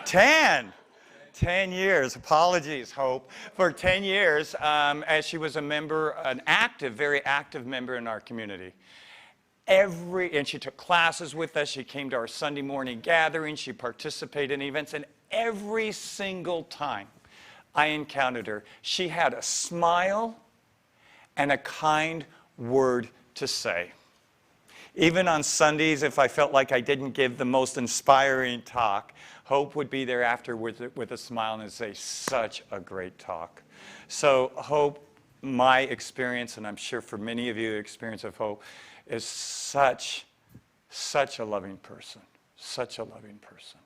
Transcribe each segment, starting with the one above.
10. 10 years. Apologies, Hope. For 10 years, as she was a member, an active, very active member in our community. And she took classes with us. She came to our Sunday morning gatherings. She participated in events. And every single time I encountered her, she had a smile and a kind word to say. Even on Sundays, if I felt like I didn't give the most inspiring talk, Hope would be there after with a smile and say, such a great talk. So Hope, my experience, and I'm sure for many of you, the experience of Hope, is such a loving person, such a loving person.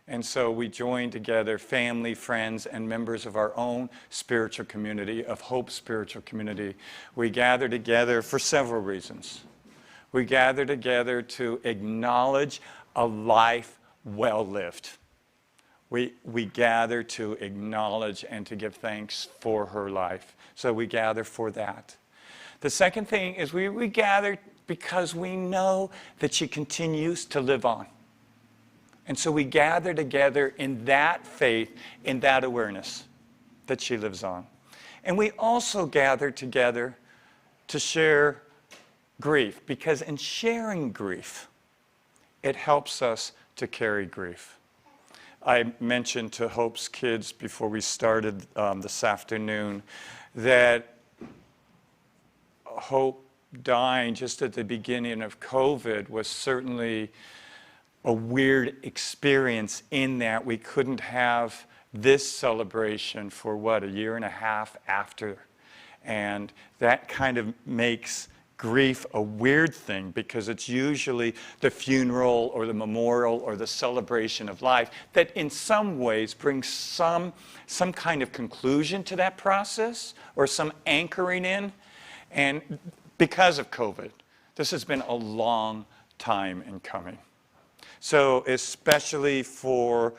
And so we joined together, family, friends, and members of our own spiritual community, of Hope's spiritual community. We gather together for several reasons. We gather together to acknowledge a life well lived. We gather to acknowledge and to give thanks for her life. So we gather for that. The second thing is we gather because we know that she continues to live on. And so we gather together in that faith, in that awareness that she lives on. And we also gather together to share grief, because in sharing grief, it helps us to carry grief. I mentioned to Hope's kids before we started this afternoon that Hope dying just at the beginning of COVID was certainly a weird experience in that we couldn't have this celebration for, a year and a half after. And that kind of makes grief a weird thing, because it's usually the funeral or the memorial or the celebration of life that in some ways brings some kind of conclusion to that process or some anchoring in. And because of COVID, this has been a long time in coming. So especially for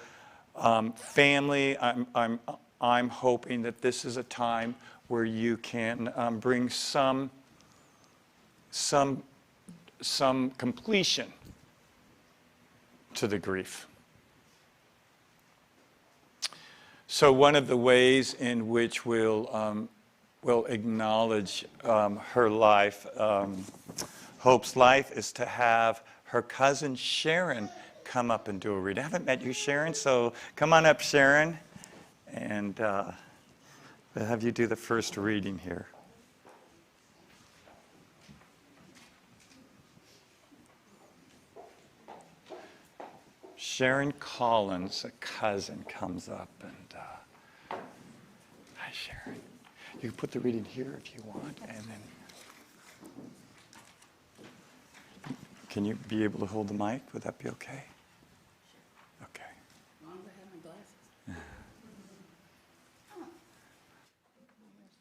family, I'm hoping that this is a time where you can bring some completion to the grief. So one of the ways in which we'll acknowledge her life, Hope's life, is to have her cousin Sharon come up and do a reading. I haven't met you, Sharon, so come on up, Sharon, and we'll have you do the first reading here. Sharon Collins, a cousin, comes up and, hi, Sharon. You can put the reading here if you want, and then, can you be able to hold the mic? Would that be okay? Okay. As long as I have my glasses.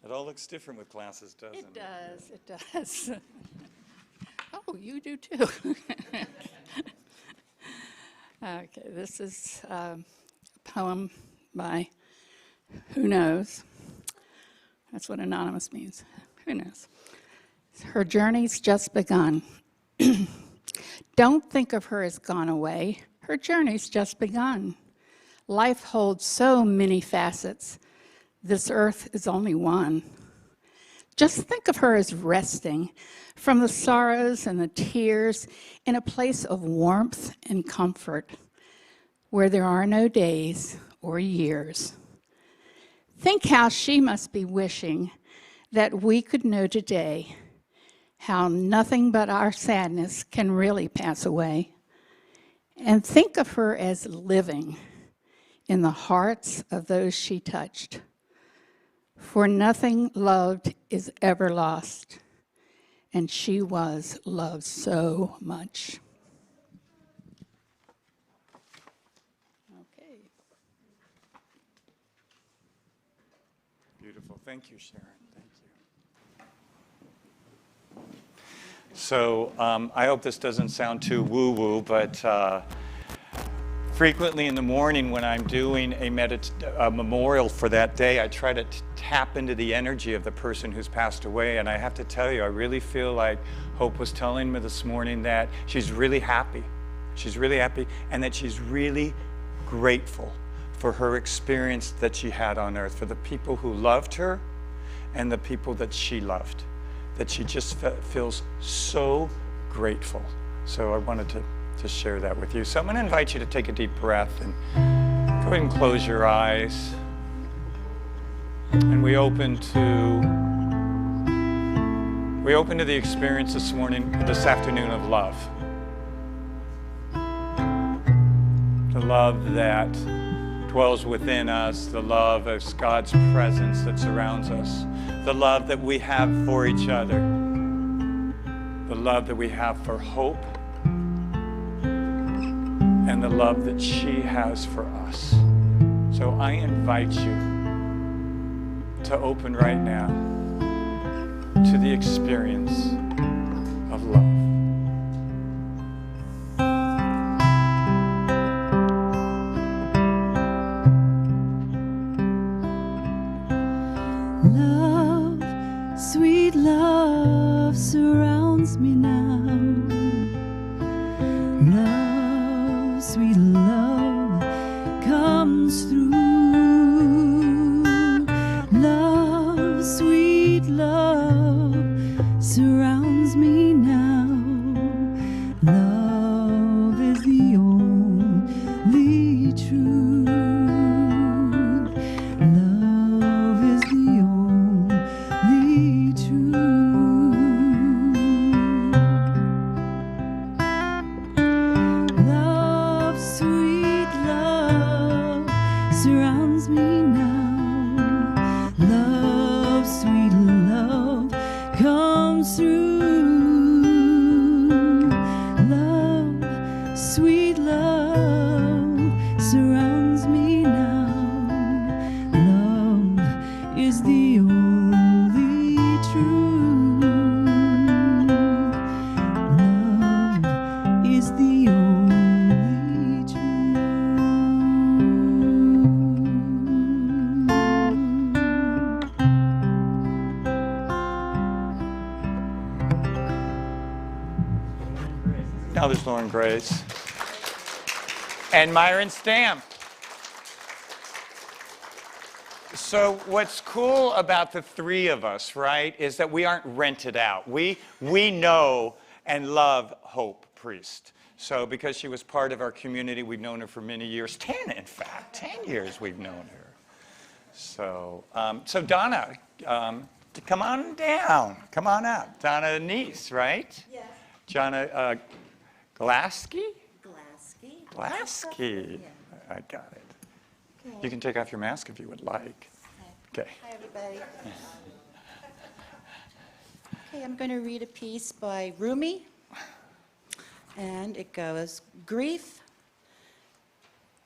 It all looks different with glasses, doesn't it? It does. Oh, you do too. Okay, this is a poem by Who Knows. That's what anonymous means. Who knows? Her journey's just begun. Don't think of her as gone away. Her journey's just begun. Life holds so many facets. This earth is only one. Just think of her as resting from the sorrows and the tears in a place of warmth and comfort where there are no days or years. Think how she must be wishing that we could know today how nothing but our sadness can really pass away. And think of her as living in the hearts of those she touched. For nothing loved is ever lost, and she was loved so much. Okay. Beautiful. Thank you, Sharon. Thank you. So I hope this doesn't sound too woo-woo, but frequently in the morning when I'm doing a memorial for that day, I try to tap into the energy of the person who's passed away. And I have to tell you, I really feel like Hope was telling me this morning that she's really happy. She's really happy, and that she's really grateful for her experience that she had on earth, for the people who loved her and the people that she loved, that she just feels so grateful. So I wanted to share that with you. So I'm going to invite you to take a deep breath and go ahead and close your eyes. And we open to the experience this afternoon of love. The love that dwells within us, the love of God's presence that surrounds us, the love that we have for each other, the love that we have for hope, and the love that she has for us. So I invite you to open right now to the experience of love. Love, sweet love surrounds me now. Love, sweet love comes through. Love, sweet love surrounds me now. Love is the only truth. Love is the only truth. Love, sweet love surrounds me now. Love, sweet love comes through. Love, sweet love surrounds me now. Love is the only truth. Love is the only truth. Now there's Lauren Grace. And Myron Stamp. So what's cool about the three of us, right, is that we aren't rented out. We know and love Hope Priest. So because she was part of our community, we've known her for many years. 10, in fact. 10 years we've known her. So, Donna, come on down. Come on up. Donna Niece, right? Yes. Donna Glaske? Glaske. Glaske. Yeah. I got it. Okay. You can take off your mask if you would like. Okay. Hi, everybody. Okay, I'm going to read a piece by Rumi, and it goes, "Grief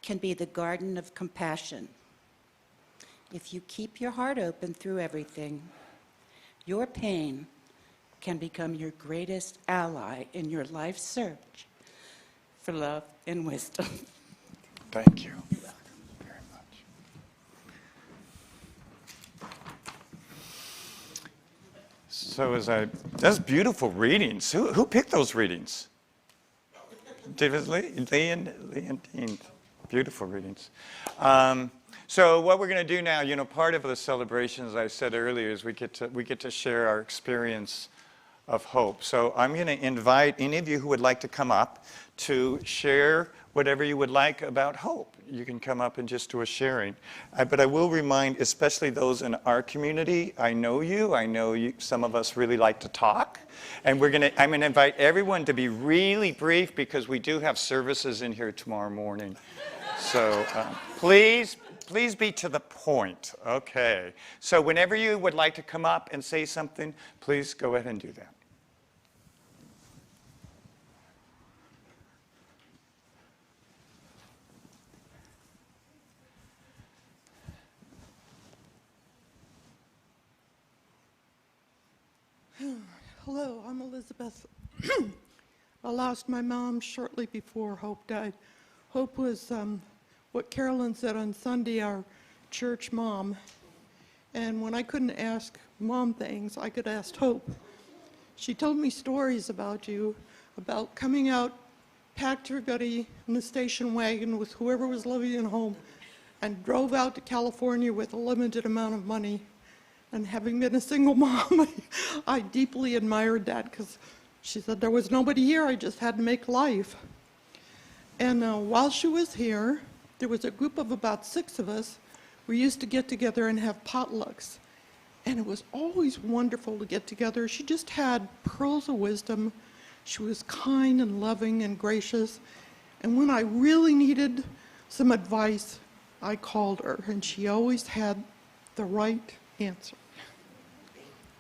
can be the garden of compassion. If you keep your heart open through everything, your pain can become your greatest ally in your life's search for love and wisdom." Thank you very much. So that's beautiful readings. Who picked those readings? David Lee and Dean. Beautiful readings. So what we're going to do now, part of the celebration, as I said earlier, is we get to share our experience of hope. So I'm going to invite any of you who would like to come up to share whatever you would like about hope. You can come up and just do a sharing. But I will remind, especially those in our community, I know you, some of us really like to talk. And I'm going to invite everyone to be really brief because we do have services in here tomorrow morning. So please be to the point. Okay. So whenever you would like to come up and say something, please go ahead and do that. Hello, I'm Elizabeth. I lost my mom shortly before Hope died. Hope was what Carolyn said on Sunday, our church mom. And when I couldn't ask mom things, I could ask Hope. She told me stories about you, about coming out packed her goodie in the station wagon with whoever was living at home and drove out to California with a limited amount of money. And having been a single mom, I deeply admired that because she said there was nobody here, I just had to make life. And while she was here, there was a group of about 6 of us. We used to get together and have potlucks. And it was always wonderful to get together. She just had pearls of wisdom. She was kind and loving and gracious. And when I really needed some advice, I called her, and she always had the right answer.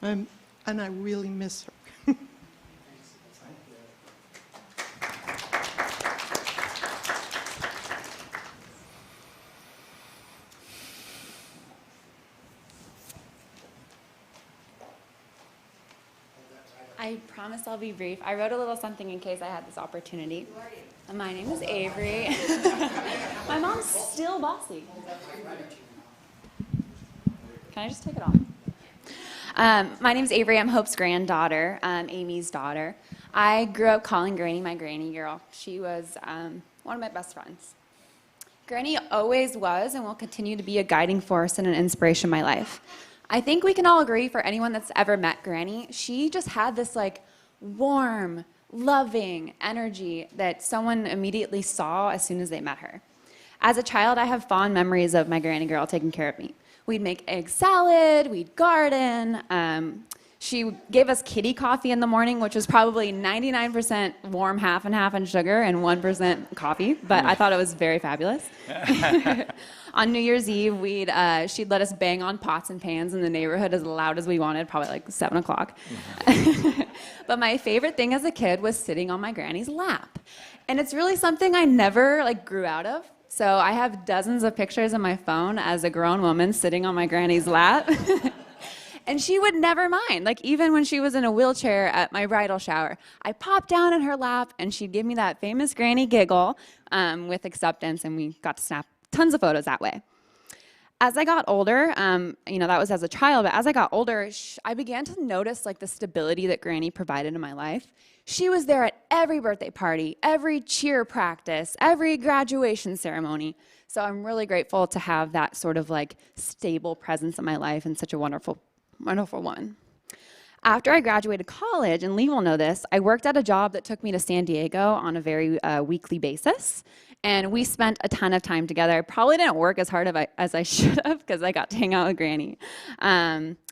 And I really miss her. I promise I'll be brief. I wrote a little something in case I had this opportunity. My name is Avery. My mom's still bossy. Can I just take it off? My name's Avery. I'm Hope's granddaughter, Amy's daughter. I grew up calling Granny my granny girl. She was one of my best friends. Granny always was and will continue to be a guiding force and an inspiration in my life. I think we can all agree, for anyone that's ever met Granny, she just had this like warm, loving energy that someone immediately saw as soon as they met her. As a child, I have fond memories of my granny girl taking care of me. We'd make egg salad, we'd garden. She gave us kitty coffee in the morning, which was probably 99% warm, half and half, and sugar, and 1% coffee, but I thought it was very fabulous. On New Year's Eve, she'd let us bang on pots and pans in the neighborhood as loud as we wanted, probably like 7 o'clock. But my favorite thing as a kid was sitting on my granny's lap. And it's really something I never grew out of. So I have dozens of pictures on my phone as a grown woman sitting on my granny's lap. And she would never mind. Even when she was in a wheelchair at my bridal shower, I popped down in her lap and she'd give me that famous granny giggle with acceptance, and we got to snap tons of photos that way. As I got older, that was as a child, but as I got older, I began to notice the stability that Granny provided in my life. She was there at every birthday party, every cheer practice, every graduation ceremony. So I'm really grateful to have that sort of stable presence in my life and such a wonderful woman. After I graduated college, and Lee will know this, I worked at a job that took me to San Diego on a very weekly basis. And we spent a ton of time together. I probably didn't work as hard as I should have because I got to hang out with Granny.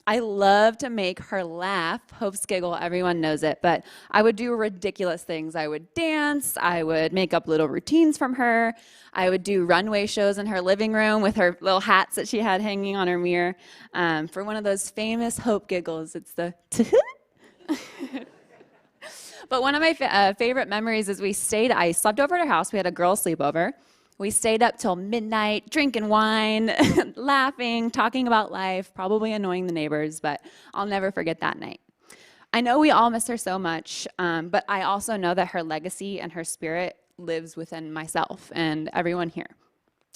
I love to make her laugh. Hope's giggle, everyone knows it. But I would do ridiculous things. I would dance. I would make up little routines from her. I would do runway shows in her living room with her little hats that she had hanging on her mirror. For one of those famous Hope giggles, it's the But one of my favorite memories is I slept over at her house. We had a girls' sleepover. We stayed up till midnight, drinking wine, laughing, talking about life, probably annoying the neighbors, but I'll never forget that night. I know we all miss her so much, but I also know that her legacy and her spirit lives within myself and everyone here.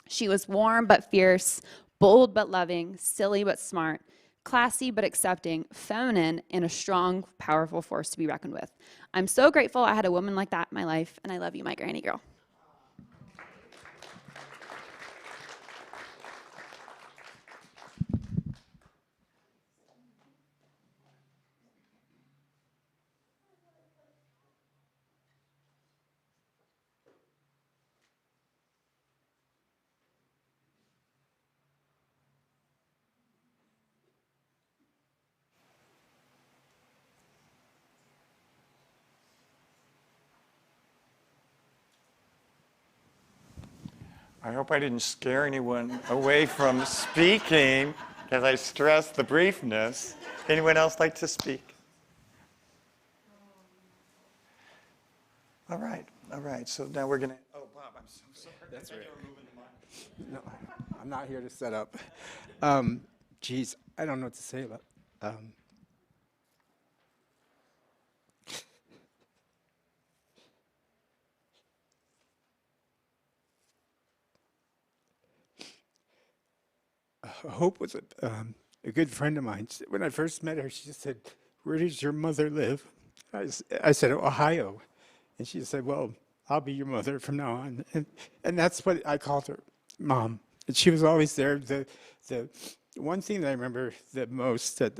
She was warm but fierce, bold but loving, silly but smart, classy but accepting, feminine, and a strong, powerful force to be reckoned with. I'm so grateful I had a woman like that in my life, and I love you, my granny girl. I hope I didn't scare anyone away from speaking, because I stressed the briefness. Anyone else like to speak? All right. So now we're going to. Oh, Bob, I'm so sorry. That's right. No, I'm not here to set up. Geez, I don't know what to say about. Hope was a good friend of mine. When I first met her, she just said, "Where does your mother live?" I said, "Ohio." And she said, "Well, I'll be your mother from now on. And that's what I called her, Mom. And she was always there. The one thing that I remember the most, that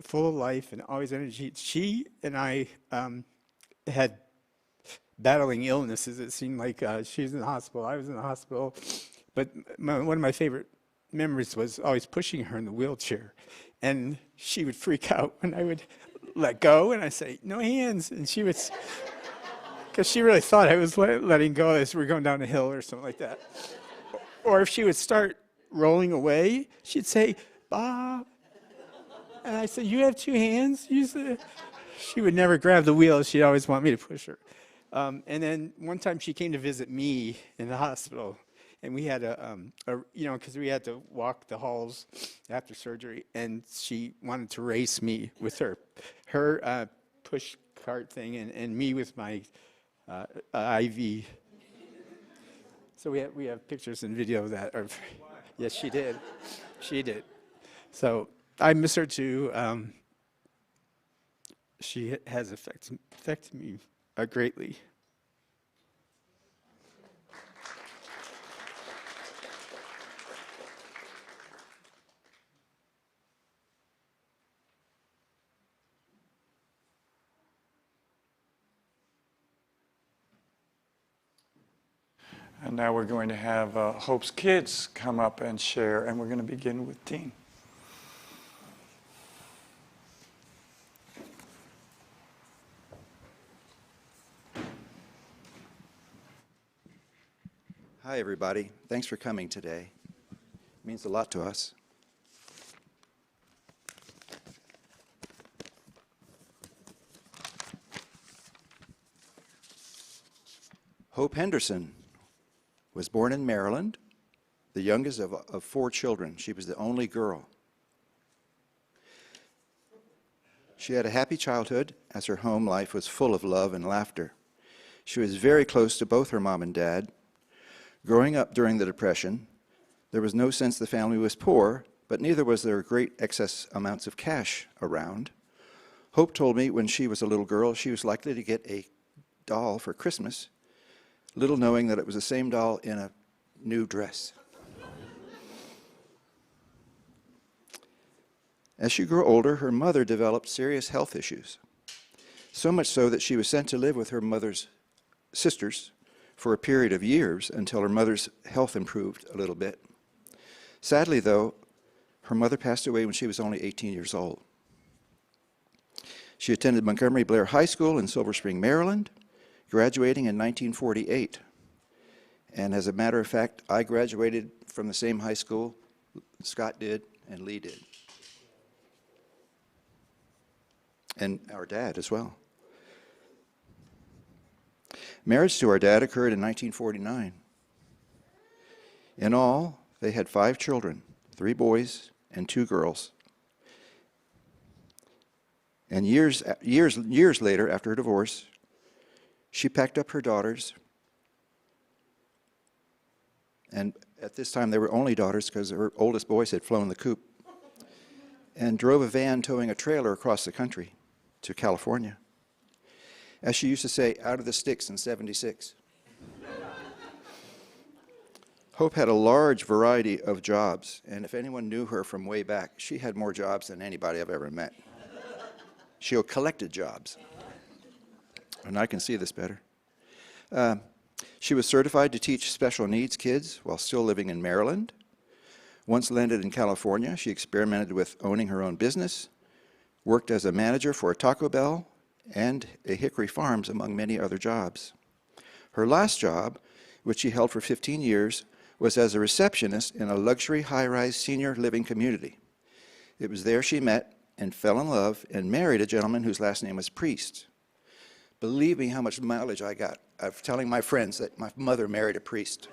full of life and always energy, she and I had battling illnesses. It seemed like she was in the hospital, I was in the hospital. But one of my favorite memories was always pushing her in the wheelchair. And she would freak out when I would let go, and I'd say, no hands. And she would, because she really thought I was letting go as we were going down a hill or something like that. Or if she would start rolling away, she'd say, Bob. And I said, you have two hands? She would never grab the wheel. She'd always want me to push her. And then one time she came to visit me in the hospital, and we had because we had to walk the halls after surgery, and she wanted to race me with her push cart thing, and me with my IV. So we have pictures and video of that. Yes, she did. She did. So I miss her too. She has affected me greatly. And now we're going to have Hope's kids come up and share, and we're going to begin with Dean. Hi, everybody. Thanks for coming today. It means a lot to us. Hope Henderson was born in Maryland, the youngest of 4 children. She was the only girl. She had a happy childhood, as her home life was full of love and laughter. She was very close to both her mom and dad. Growing up during the Depression, there was no sense the family was poor, but neither was there great excess amounts of cash around. Hope told me when she was a little girl she was likely to get a doll for Christmas, little knowing that it was the same doll in a new dress. As she grew older, her mother developed serious health issues, so much so that she was sent to live with her mother's sisters for a period of years until her mother's health improved a little bit. Sadly, though, her mother passed away when she was only 18 years old. She attended Montgomery Blair High School in Silver Spring, Maryland, graduating in 1948. And as a matter of fact, I graduated from the same high school Scott did and Lee did. And our dad as well. Marriage to our dad occurred in 1949. In all, they had 5 children, 3 boys and 2 girls. And years later, after her divorce, she packed up her daughters, and at this time they were only daughters because her oldest boys had flown the coop, and drove a van towing a trailer across the country to California. As she used to say, out of the sticks in '76. Hope had a large variety of jobs, and if anyone knew her from way back, she had more jobs than anybody I've ever met. She collected jobs. And I can see this better. She was certified to teach special needs kids while still living in Maryland. Once landed in California, she experimented with owning her own business, worked as a manager for a Taco Bell and a Hickory Farms, among many other jobs. Her last job, which she held for 15 years, was as a receptionist in a luxury high-rise senior living community. It was there she met and fell in love and married a gentleman whose last name was Priest. Believe me how much mileage I got of telling my friends that my mother married a priest.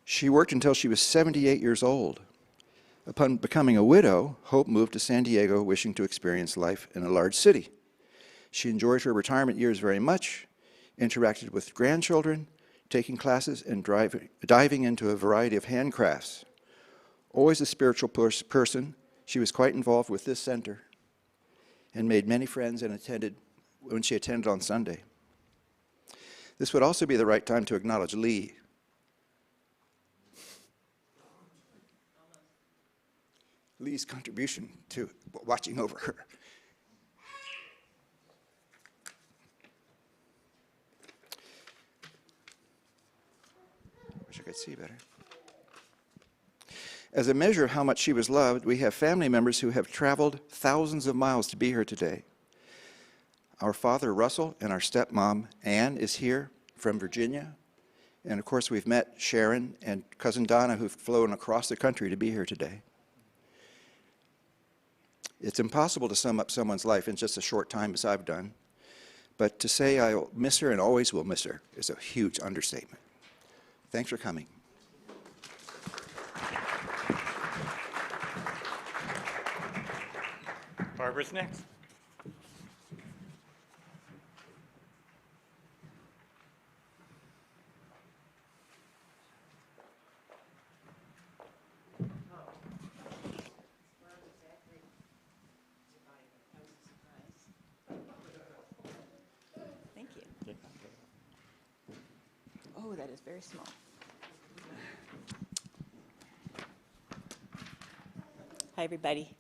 She worked until she was 78 years old. Upon becoming a widow, Hope moved to San Diego, wishing to experience life in a large city. She enjoyed her retirement years very much, interacted with grandchildren, taking classes and diving into a variety of handcrafts. Always a spiritual person, She was quite involved with this center and made many friends when she attended on Sunday. This would also be the right time to acknowledge Lee. Lee's contribution to watching over her. Wish I could see better. As a measure of how much she was loved, we have family members who have traveled thousands of miles to be here today. Our father, Russell, and our stepmom, Ann, is here from Virginia. And of course, we've met Sharon and cousin Donna, who've flown across the country to be here today. It's impossible to sum up someone's life in just a short time as I've done, but to say I'll miss her and always will miss her is a huge understatement. Thanks for coming. Barbara's next. Thank you. Oh, that is very small. Hi, everybody.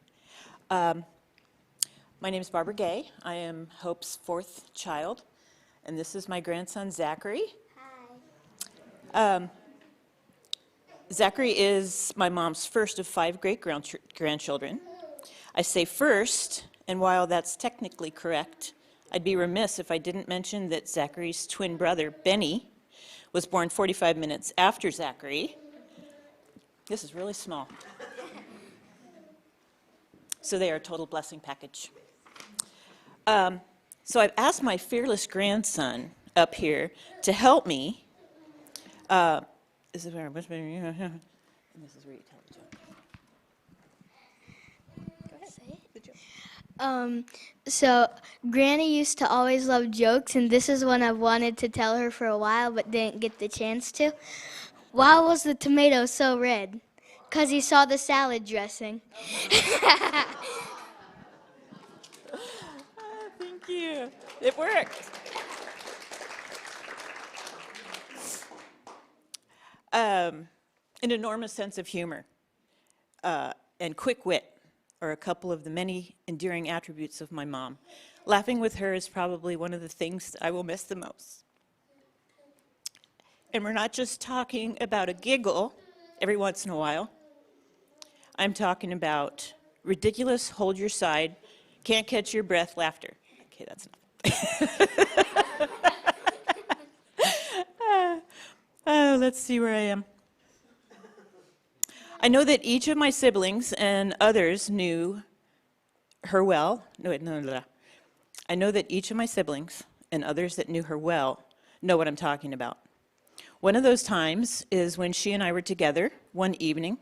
My name is Barbara Gay. I am Hope's fourth child, and this is my grandson, Zachary. Hi. Zachary is my mom's first of 5 great-grandchildren. I say first, and while that's technically correct, I'd be remiss if I didn't mention that Zachary's twin brother, Benny, was born 45 minutes after Zachary. This is really small. So they are a total blessing package. So I've asked my fearless grandson up here to help me. This is where, and this is where you tell the joke. Go ahead. Say it. The joke. So Granny used to always love jokes, and this is one I've wanted to tell her for a while but didn't get the chance to. Why was the tomato so red? 'Cause he saw the salad dressing. Thank you. It worked. An enormous sense of humor and quick wit are a couple of the many endearing attributes of my mom. Laughing with her is probably one of the things I will miss the most. And we're not just talking about a giggle every once in a while. I'm talking about ridiculous, hold your side, can't catch your breath laughter. Okay, that's enough. Let's see where I am. I know that each of my siblings and others knew her well. I know that each of my siblings and others that knew her well know what I'm talking about. One of those times is when she and I were together one evening,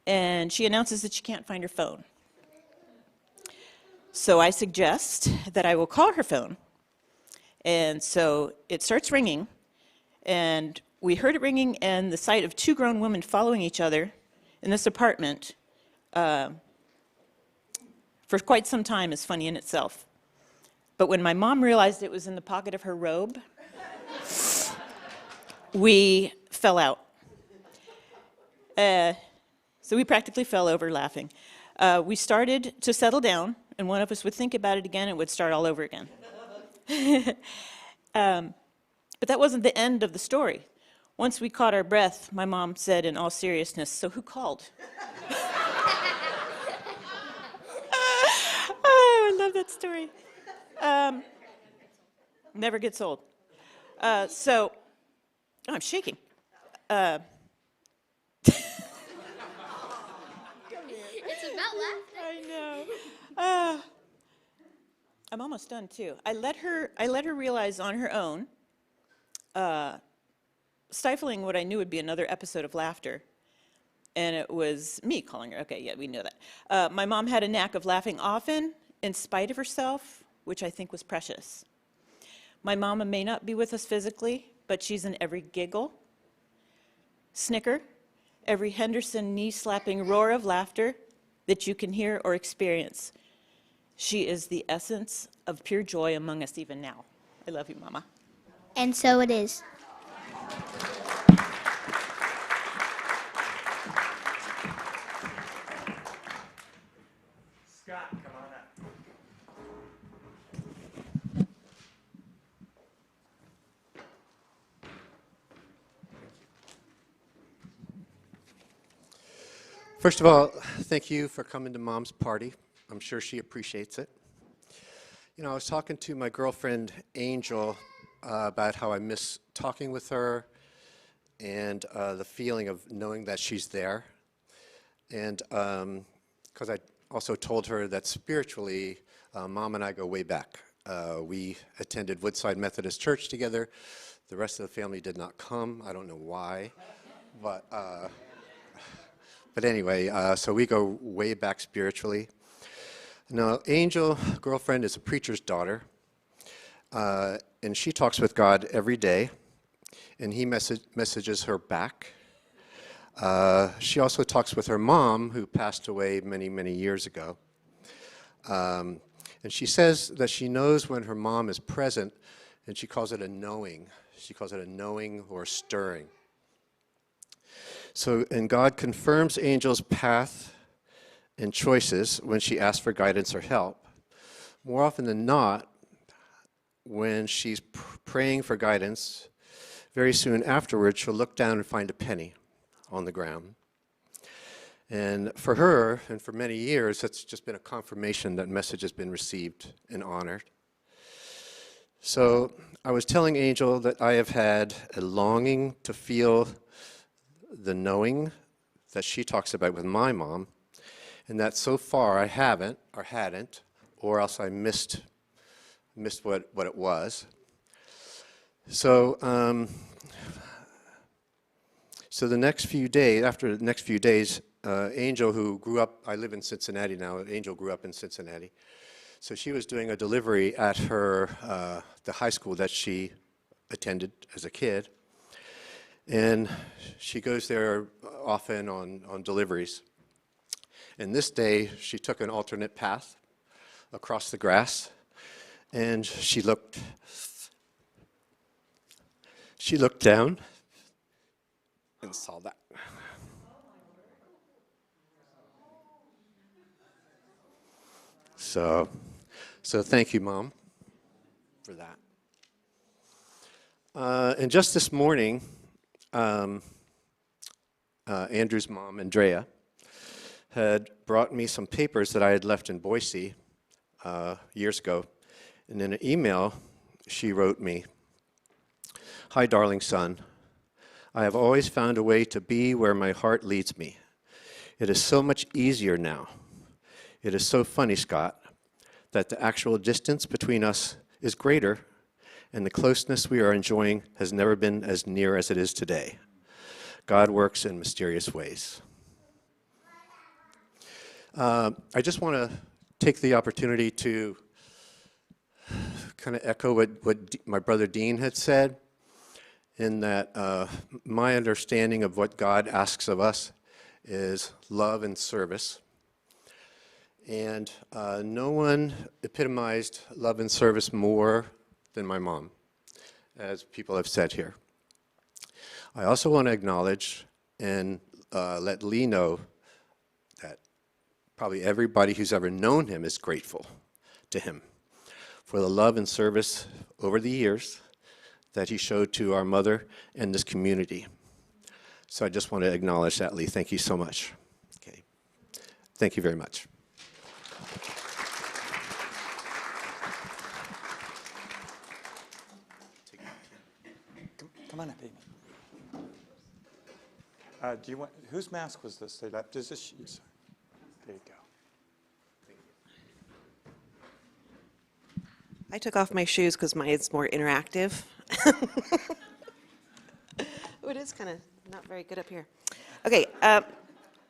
and she announces that she can't find her phone. So I suggest that I will call her phone. And so it starts ringing, and we heard it ringing, and the sight of 2 grown women following each other in this apartment for quite some time is funny in itself. But when my mom realized it was in the pocket of her robe, we fell out. So we practically fell over laughing. We started to settle down, and one of us would think about it again and would start all over again. But that wasn't the end of the story. Once we caught our breath, my mom said in all seriousness, "So who called?" Oh, I love that story. Never gets old. Oh, I'm shaking. It's about laughter. I know. I'm almost done too. I let her realize on her own, stifling what I knew would be another episode of laughter, and it was me calling her. Okay, yeah, we know that. My mom had a knack of laughing often, in spite of herself, which I think was precious. My mama may not be with us physically, but she's in every giggle, snicker, every Henderson knee-slapping roar of laughter, that you can hear or experience. She is the essence of pure joy among us even now. I love you, Mama. And so it is. Scott, come on up. First of all, thank you for coming to Mom's party. I'm sure she appreciates it. You know, I was talking to my girlfriend, Angel, about how I miss talking with her and the feeling of knowing that she's there. And because I also told her that spiritually, Mom and I go way back. We attended Woodside Methodist Church together. The rest of the family did not come. I don't know why, but anyway, so we go way back spiritually. Now, Angel, girlfriend, is a preacher's daughter, and she talks with God every day, and he messages her back. She also talks with her mom, who passed away many, many years ago. And she says that she knows when her mom is present, and she calls it a knowing. She calls it a knowing or stirring. So, and God confirms Angel's path and choices when she asks for guidance or help. More often than not, when she's praying for guidance, very soon afterwards, she'll look down and find a penny on the ground. And for her, and for many years, that's just been a confirmation that message has been received and honored. So I was telling Angel that I have had a longing to feel the knowing that she talks about with my mom, and that so far I haven't, or hadn't, or else I missed what it was. So, so the next few days, after the next few days, Angel, who grew up, I live in Cincinnati now, Angel grew up in Cincinnati. So she was doing a delivery at her, the high school that she attended as a kid. And she goes there often on deliveries. And this day, she took an alternate path across the grass, and she looked down and saw that. So thank you, Mom, for that. And just this morning, Andrew's mom, Andrea, had brought me some papers that I had left in Boise years ago. And in an email, she wrote me, "Hi, darling son. I have always found a way to be where my heart leads me. It is so much easier now. It is so funny, Scott, that the actual distance between us is greater, and the closeness we are enjoying has never been as near as it is today. God works in mysterious ways." I just want to take the opportunity to kind of echo what my brother Dean had said, in that my understanding of what God asks of us is love and service. And no one epitomized love and service more than my mom, as people have said here. I also want to acknowledge and let Lee know that probably everybody who's ever known him is grateful to him for the love and service over the years that he showed to our mother and this community. So I just want to acknowledge that, Lee. Thank you so much. Okay. Thank you very much. Come on up, Amy. Do you want, whose mask was this? They left. Is this? There you go. I took off my shoes because mine's more interactive. Oh, it is kind of not very good up here. Okay,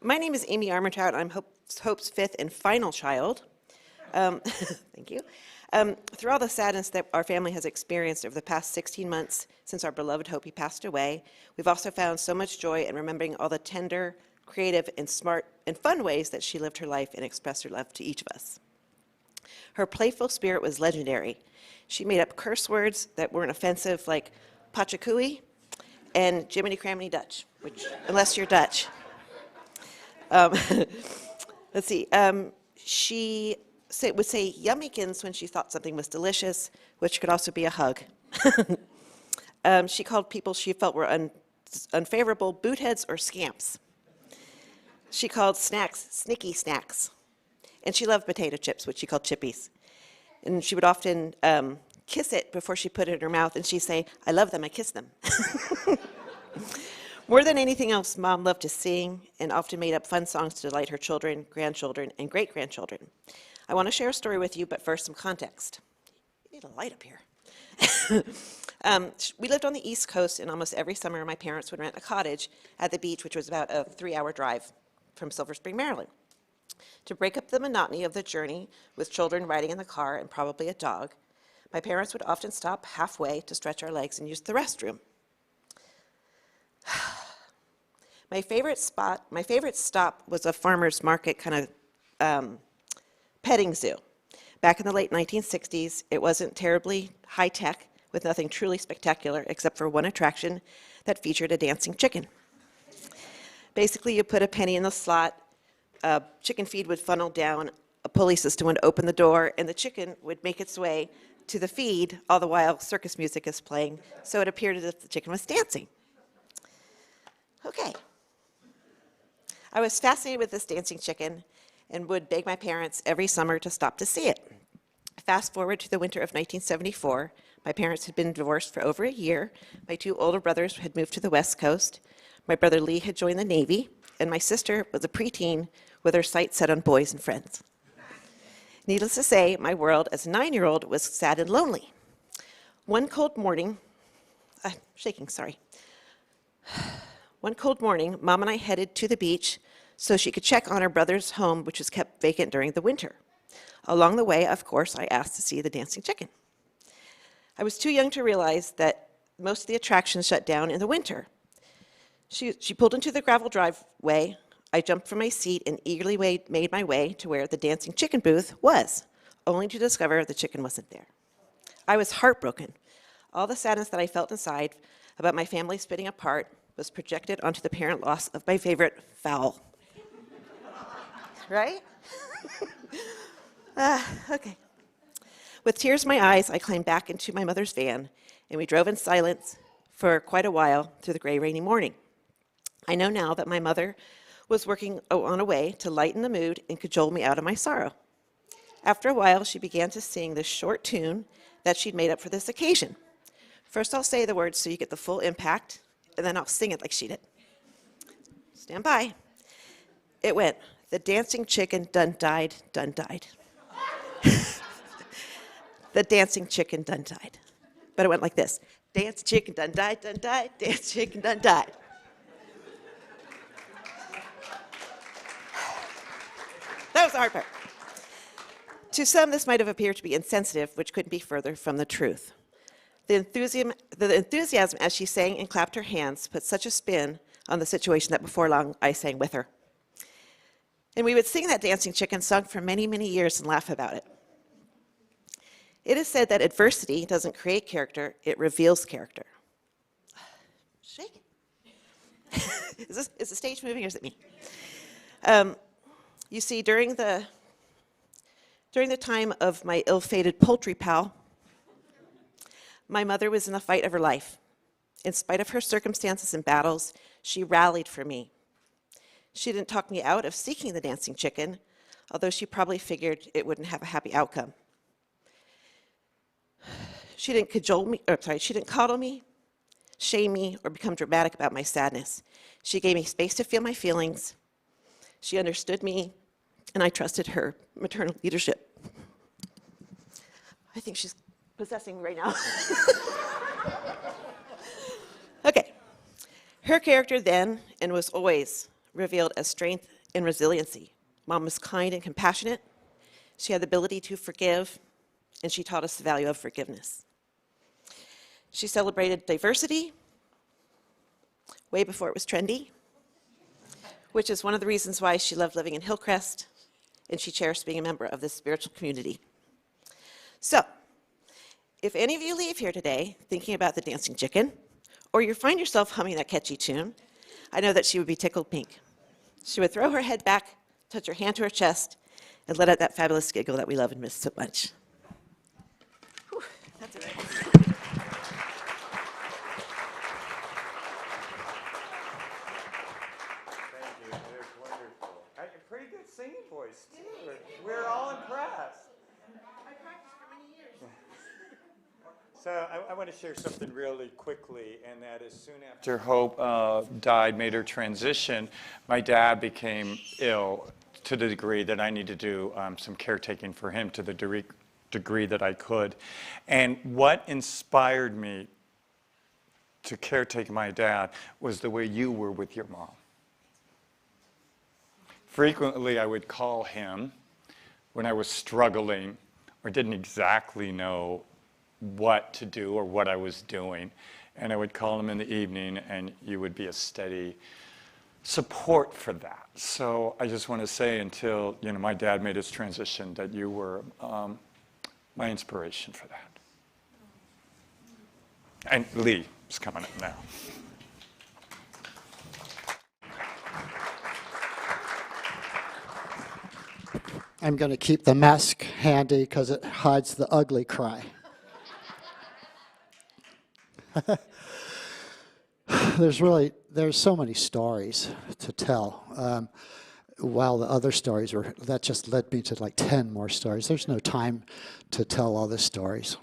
my name is Amy Armentrout. I'm Hope's fifth and final child. Thank you. Through all the sadness that our family has experienced over the past 16 months since our beloved Hope passed away, we've also found so much joy in remembering all the tender, creative, and smart and fun ways that she lived her life and expressed her love to each of us. Her playful spirit was legendary. She made up curse words that weren't offensive, like pachakui and Jiminy Craminy Dutch, which, unless you're Dutch. Let's see. She would say yummykins when she thought something was delicious, which could also be a hug. She called people she felt were unfavorable bootheads or scamps. She called snacks snicky snacks. And she loved potato chips, which she called chippies. And she would often kiss it before she put it in her mouth, and she'd say, "I love them, I kiss them." More than anything else, Mom loved to sing and often made up fun songs to delight her children, grandchildren, and great-grandchildren. I want to share a story with you, but first some context. You need a light up here. We lived on the East Coast, and almost every summer my parents would rent a cottage at the beach, which was about a 3-hour drive from Silver Spring, Maryland. To break up the monotony of the journey with children riding in the car and probably a dog, my parents would often stop halfway to stretch our legs and use the restroom. My favorite stop was a farmer's market kind of petting zoo. Back in the late 1960s, it wasn't terribly high-tech, with nothing truly spectacular except for one attraction that featured a dancing chicken. Basically, you put a penny in the slot, a chicken feed would funnel down, a pulley system would open the door, and the chicken would make its way to the feed, all the while circus music is playing, so it appeared as if the chicken was dancing. Okay. I was fascinated with this dancing chicken and would beg my parents every summer to stop to see it. Fast forward to the winter of 1974. My parents had been divorced for over a year. My 2 older brothers had moved to the West Coast. My brother Lee had joined the Navy, and my sister was a preteen with her sights set on boys and friends. Needless to say, my world as a 9-year-old was sad and lonely. One cold morning, One cold morning, Mom and I headed to the beach so she could check on her brother's home, which was kept vacant during the winter. Along the way, of course, I asked to see the dancing chicken. I was too young to realize that most of the attractions shut down in the winter. She pulled into the gravel driveway. I jumped from my seat and eagerly made my way to where the dancing chicken booth was, only to discover the chicken wasn't there. I was heartbroken. All the sadness that I felt inside about my family splitting apart was projected onto the apparent loss of my favorite fowl. Right? Okay. With tears in my eyes, I climbed back into my mother's van, and we drove in silence for quite a while through the gray, rainy morning. I know now that my mother was working on a way to lighten the mood and cajole me out of my sorrow. After a while, she began to sing this short tune that she'd made up for this occasion. First, I'll say the words so you get the full impact, and then I'll sing it like she did. Stand by. It went, "The dancing chicken done died, done died." The dancing chicken done died. But it went like this. Dance chicken done died, dance chicken done died. That was the hard part. To some, this might have appeared to be insensitive, which couldn't be further from the truth. The enthusiasm as she sang and clapped her hands put such a spin on the situation that before long I sang with her. And we would sing that dancing chicken song for many, many years and laugh about it. It is said that adversity doesn't create character, it reveals character. Shake. Is the stage moving or is it me? You see, during the time of my ill-fated poultry pal, my mother was in the fight of her life. In spite of her circumstances and battles, she rallied for me. She didn't talk me out of seeking the dancing chicken, although she probably figured it wouldn't have a happy outcome. She didn't coddle me, shame me, or become dramatic about my sadness. She gave me space to feel my feelings. She understood me, and I trusted her maternal leadership. I think she's possessing right now. Okay. Her character then, and was always, revealed as strength and resiliency. Mom was kind and compassionate. She had the ability to forgive, and she taught us the value of forgiveness. She celebrated diversity way before it was trendy. which is one of the reasons why she loved living in Hillcrest, and she cherished being a member of this spiritual community. So, if any of you leave here today thinking about the dancing chicken, or you find yourself humming that catchy tune, I know that she would be tickled pink. She would throw her head back, touch her hand to her chest, and let out that fabulous giggle that we love and miss so much. Whew, that's it. Thank you. That was wonderful. Pretty good singing voice, too. We're all impressed. I practiced for many years. So I want to share something really quickly, and that is soon after Hope died, made her transition, my dad became ill to the degree that I needed to do some caretaking for him to the degree that I could. And what inspired me to caretake my dad was the way you were with your mom. Frequently, I would call him when I was struggling or didn't exactly know what to do or what I was doing. And I would call him in the evening, and you would be a steady support for that. So I just want to say, until my dad made his transition, that you were my inspiration for that. And Lee is coming up now. I'm going to keep the mask handy because it hides the ugly cry. There's so many stories to tell. While the other stories that just led me to like 10 more stories. There's no time to tell all the stories.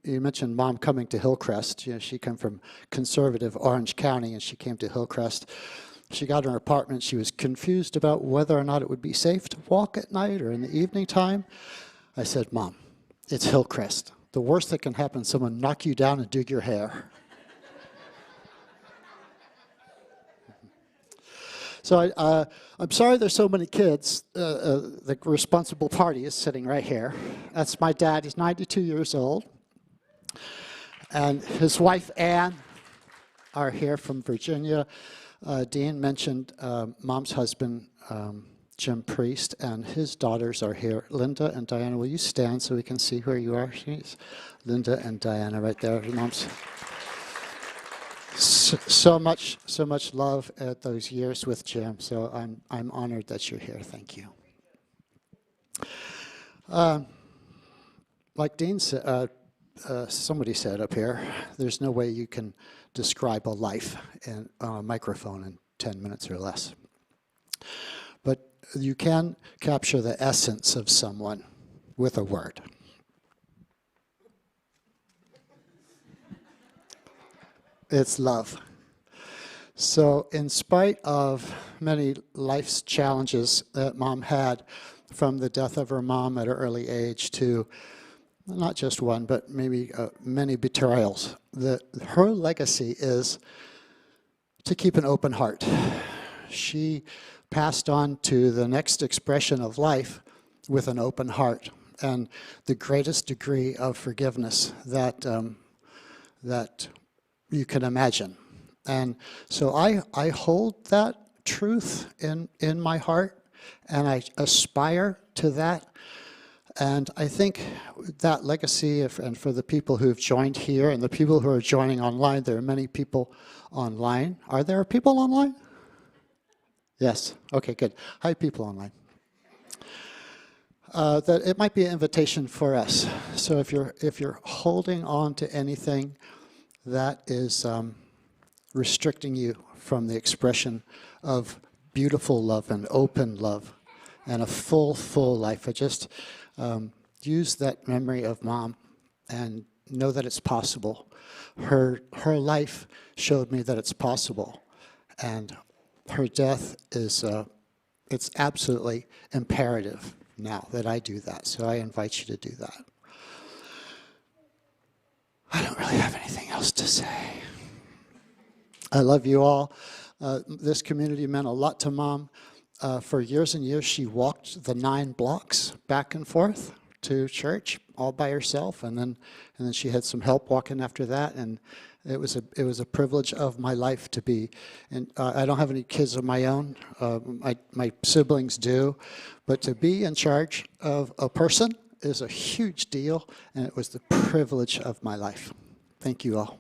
You mentioned Mom coming to Hillcrest. She came from conservative Orange County, and she came to Hillcrest. She got her apartment. She was confused about whether or not it would be safe to walk at night or in the evening time. I said, Mom, it's Hillcrest. The worst that can happen is someone knock you down and dig your hair. So I'm sorry there's so many kids. The responsible party is sitting right here. That's my dad. He's 92 years old. And his wife, Ann, are here from Virginia. Dean mentioned Mom's husband, Jim Priest, and his daughters are here. Linda and Diana, will you stand so we can see where you are? Linda and Diana right there. Mom's. So much love at those years with Jim. So I'm honored that you're here. Thank you. Like Dean said, somebody said up here, there's no way you can describe a life on a microphone in 10 minutes or less. But you can capture the essence of someone with a word. It's love. So in spite of many life's challenges that Mom had, from the death of her mom at an early age to not just one, but maybe many betrayals, her legacy is to keep an open heart. She passed on to the next expression of life with an open heart and the greatest degree of forgiveness that you can imagine. And so I hold that truth in my heart, and I aspire to that. And I think that legacy, and for the people who've joined here and the people who are joining online, there are many people online. Are there people online? Yes. Okay, good. Hi, people online. That it might be an invitation for us. So if you're holding on to anything that is restricting you from the expression of beautiful love and open love and a full life, I just use that memory of Mom and know that it's possible. Her life showed me that it's possible, and her death is it's absolutely imperative now that I do that. So I invite you to do that. I don't really have anything else to say. I love you all. This community meant a lot to Mom. For years and years, she walked the 9 blocks back and forth to church all by herself, and then she had some help walking after that, and it was a privilege of my life to be. And I don't have any kids of my own. My siblings do, but to be in charge of a person is a huge deal, and it was the privilege of my life. Thank you all.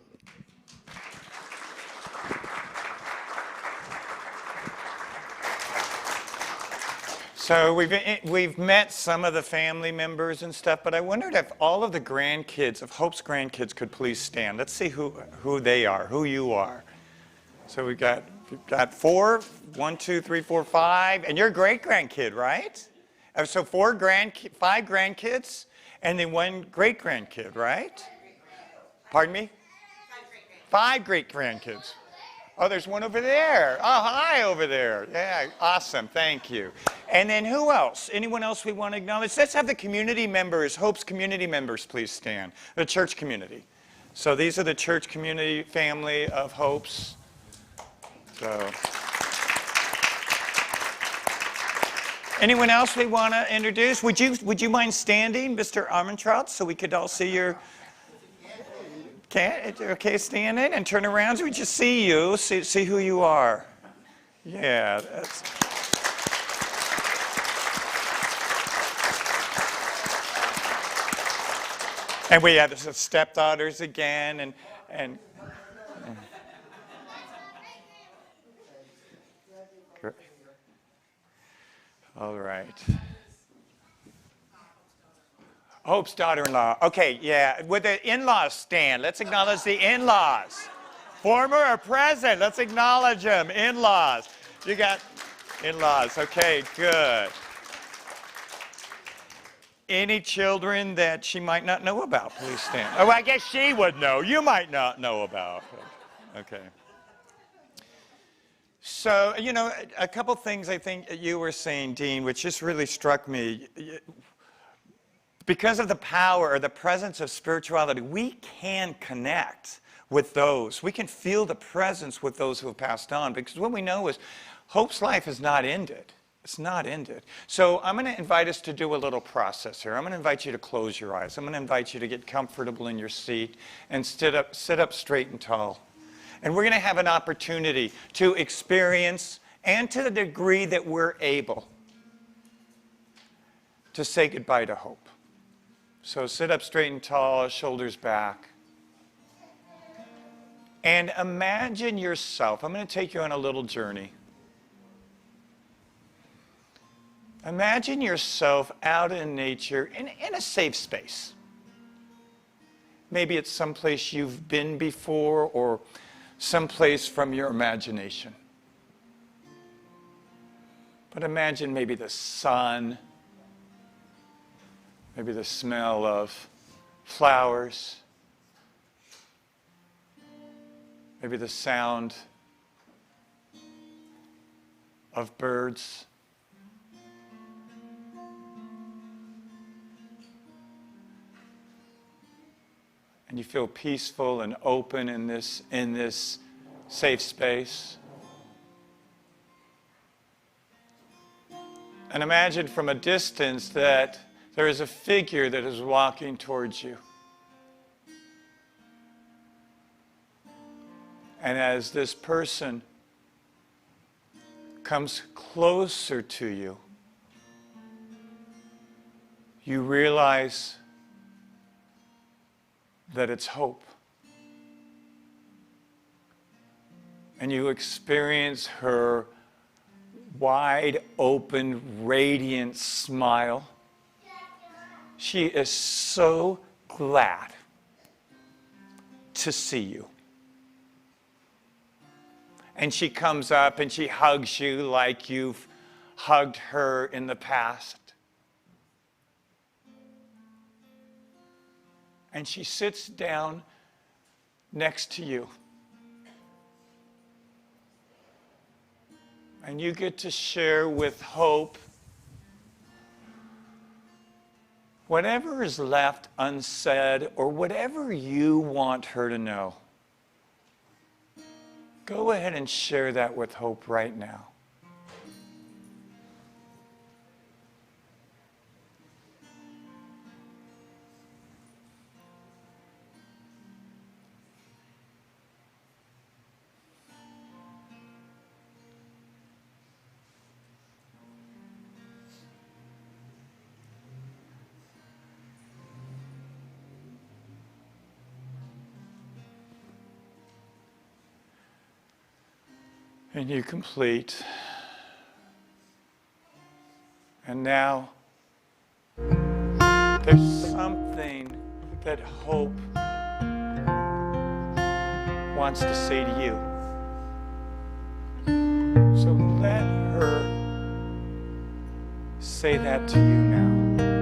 So we've met some of the family members and stuff, but I wondered if all of the grandkids, of Hope's grandkids, could please stand. Let's see who they are, who you are. So we've got 4, 1, 2, 3, 4, 5, and you're a great-grandkid, right? So 5 grandkids, and then 1 great-grandkid, right? Pardon me? 5 great-grandkids. Oh, there's one over there. Oh, hi over there. Yeah, awesome. Thank you. And then who else? Anyone else we want to acknowledge? Let's have the community members, Hope's community members, please stand. The church community. So these are the church community family of Hope's. So, anyone else we want to introduce? Would you mind standing, Mr. Armentrout, so we could all see your... Okay, stand in and turn around so we just see you, see who you are. Yeah, that's... And we have the stepdaughters again, and all right. Hope's daughter-in-law. Okay, yeah. Would the in-laws stand? Let's acknowledge the in-laws. Former or present? Let's acknowledge them. In-laws. You got in-laws. Okay, good. Any children that she might not know about, please stand. Oh, I guess she would know. You might not know about. Okay. So, you know, a couple things I think you were saying, Dean, which just really struck me. Because of the power or the presence of spirituality, we can connect with those. We can feel the presence with those who have passed on. Because what we know is Hope's life is not ended. It's not ended. So I'm going to invite us to do a little process here. I'm going to invite you to close your eyes. I'm going to invite you to get comfortable in your seat and sit up straight and tall. And we're going to have an opportunity to experience, and to the degree that we're able, to say goodbye to Hope. So sit up straight and tall, shoulders back. And imagine yourself. I'm going to take you on a little journey. Imagine yourself out in nature in a safe space. Maybe it's someplace you've been before or someplace from your imagination. But imagine maybe the sun. Maybe the smell of flowers. Maybe the sound of birds. And you feel peaceful and open in this safe space. And imagine from a distance that there is a figure that is walking towards you. And as this person comes closer to you, you realize that it's Hope. And you experience her wide open, radiant smile. She is so glad to see you. And she comes up and she hugs you like you've hugged her in the past. And she sits down next to you. And you get to share with Hope whatever is left unsaid or whatever you want her to know. Go ahead and share that with Hope right now. And you complete. And now there's something that hope wants to say to you. So let her say that to you now.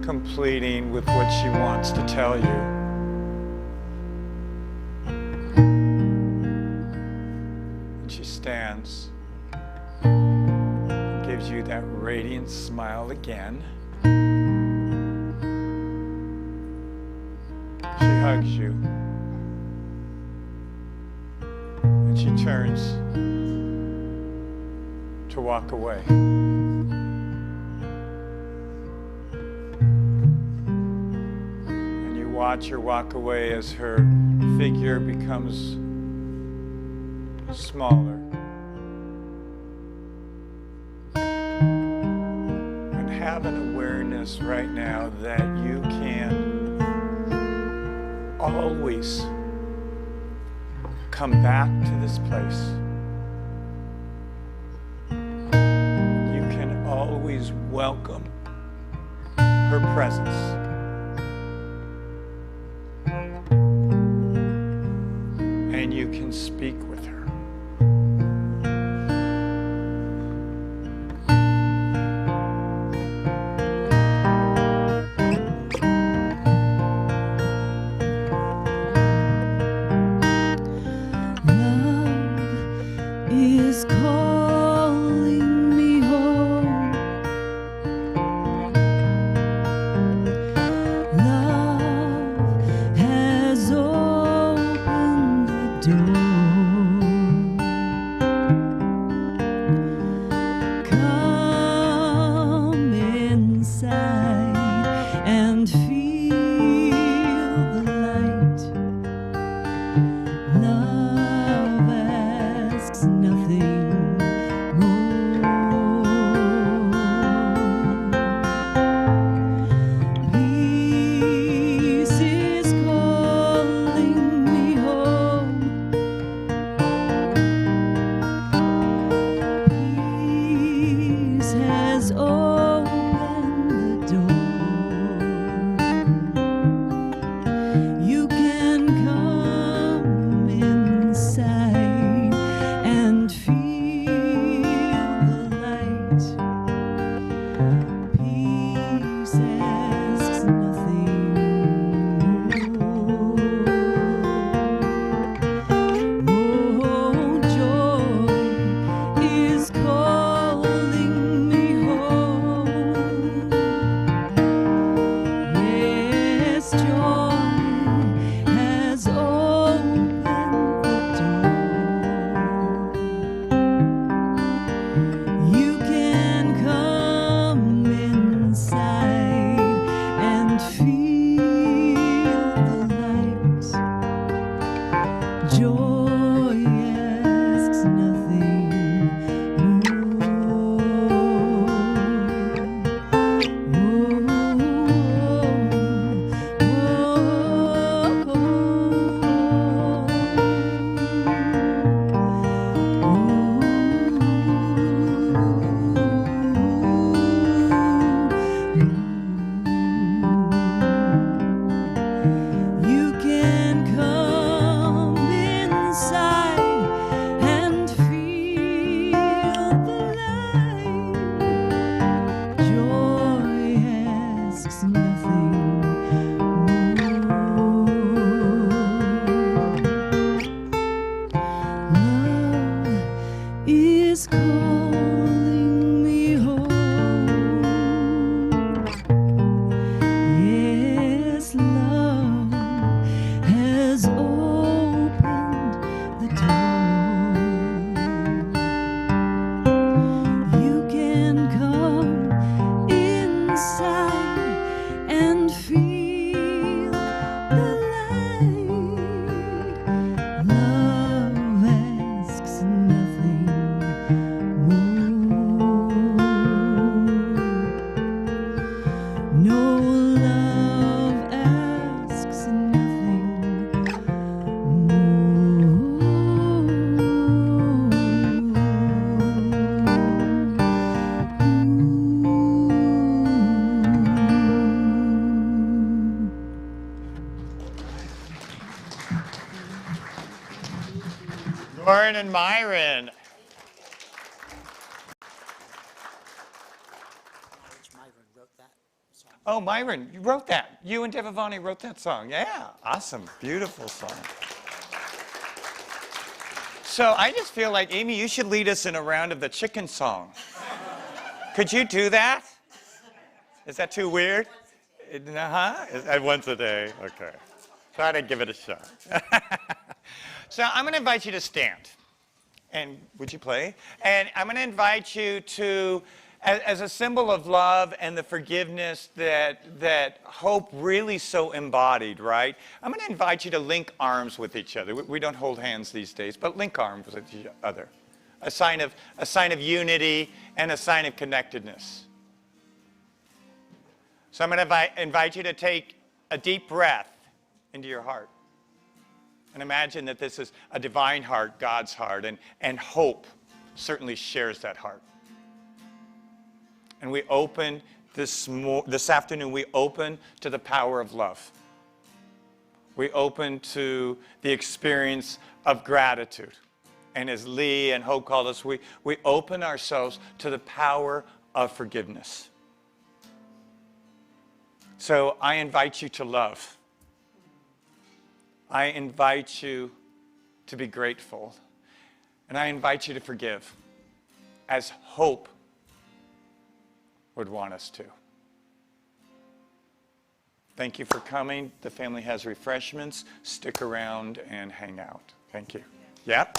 Completing with what she wants to tell you. And she stands and gives you that radiant smile again. She hugs you. And she turns to walk away. Watch her walk away as her figure becomes smaller. And have an awareness right now that you can always come back to this place. You can always welcome her presence. And you can speak with her. Love is calling me home. Love has opened the door. Come inside and feel the light. Love asks nothing more. Peace is calling me home. Peace has opened the door. You can come inside and feel the light. Peace asks nothing more. Oh, joy is calling me home. Yes, joy has opened the door. You can come inside and feel the light. Joy asks nothing You can come inside and feel the light. Joy asks nothing more. Love is calling me home. Yes, love has opened the door. Lauren and Myron. Oh, Myron, you wrote that. You and Devavani wrote that song. Yeah, awesome. Beautiful song. So I just feel like, Amy, you should lead us in a round of the chicken song. Could you do that? Is that too weird? Once a day. Okay. Try to give it a shot. So I'm going to invite you to stand. And would you play? And I'm going to invite you to, as a symbol of love and the forgiveness that Hope really so embodied, right? I'm going to invite you to link arms with each other. We don't hold hands these days, but link arms with each other. A sign of unity and a sign of connectedness. So I'm going to invite you to take a deep breath into your heart. And imagine that this is a divine heart, God's heart, and Hope certainly shares that heart. And we open this afternoon, we open to the power of love. We open to the experience of gratitude. And as Lee and Hope called us, we open ourselves to the power of forgiveness. So I invite you to love. I invite you to be grateful. And I invite you to forgive, as Hope would want us to. Thank you for coming. The family has refreshments. Stick around and hang out. Thank you. Yep.